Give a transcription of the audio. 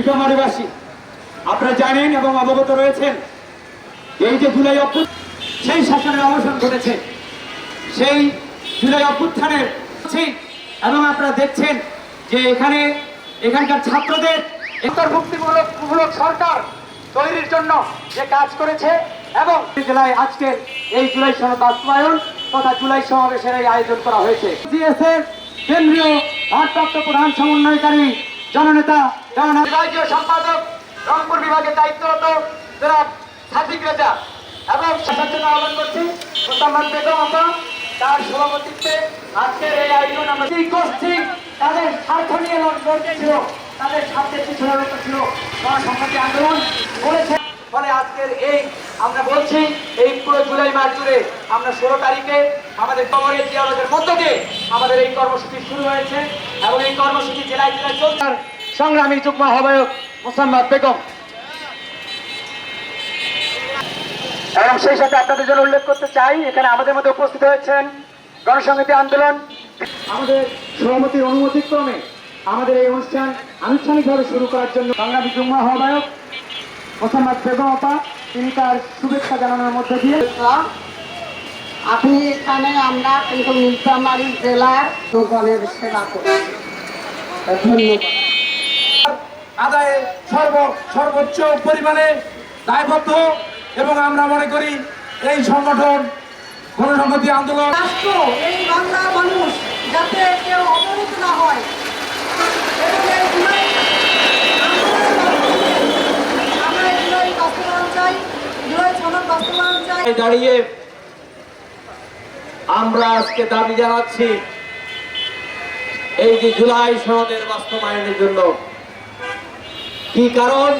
নীলফামারীবাসী আপনারা জানেন এবং অবগত রয়েছেন, এই যে জুলাই অভ্যুত্থান, সেই শাসনের অবসান ঘটেছে, সেই জুলাই অভ্যুত্থানের এবং আপনারা দেখছেন যে এখানকার ছাত্রদের অন্তর্ভুক্তিমূলক সরকার তৈরির জন্য যে কাজ করেছে এবং জেলায় আজকে এই জুলাই সনদ বাস্তবায়ন তথা জুলাই সমাবেশের এই আয়োজন করা হয়েছে। জিএসের কেন্দ্রীয় ভারপ্রাপ্ত প্রধান সমন্বয়কারী জননেতা রাজ্য সম্পাদক রংপুর বিভাগের দায়িত্বরত যারা সাদিক রেজা এবং শাসন আহ্বান করছি মোসাম্মদ বেগম আপা, তার সভাপতিত্বে আজকের এই আয়োজন আমরা করছি। তাদের স্বার্থ নিয়ে লড়তে ছিল, তাদের স্বার্থের পিছনে ছিল, গণসংহতি আন্দোলন করেছে। ফলে আজকের এই আমরা বলছি এই পুরো জুলাই মাস জুড়ে আমরা 16 তারিখে আমাদের কবরের জিয়ারতের মধ্য দিয়ে আমাদের এই কর্মসূচি শুরু হয়েছে এবং এই কর্মসূচি জেলায় জেলায় চলছে। সংগ্রামী যুগ্ম আহ্বায়ক মোসাম্মদ বেগম এবং সেই সাথে আপনাদের জন্য উল্লেখ করতে চাই, এখানে আমাদের মধ্যে উপস্থিত হয়েছেন গণসংহতি আন্দোলন আমাদের সভাপতির অনুমতিক্রমে আমাদের এই অনুষ্ঠান আনুষ্ঠানিকভাবে শুরু করার জন্য সংগ্রামী যুগ্ম আহ্বায়ক মোসাম্মদ বেগম আপা তিনি তার শুভেচ্ছা জানানোর মধ্যে দিয়ে আপনি এখানে আমরা কিন্তু নীলফামারী জেলার জনগণের সেবা করি। ধন্যবাদ। আদায়ে সর্বোচ্চ পরিমাণে দায়বদ্ধ এবং আমরা মনে করি এই সংগঠন গণসংহতি আন্দোলন রাষ্ট্র এই বাংলা মানুষ যাতে কেউ অবরোধ না হয় এবং এই আমরা এগুলোই বাস্তবায়ন চাই, জুলাই সনদ বাস্তবায়ন চাই। দাঁড়িয়ে আমরা আজকে দাবি জানাচ্ছি এই যে জুলাই সনদের বাস্তবায়নের জন্য। কি কারণ?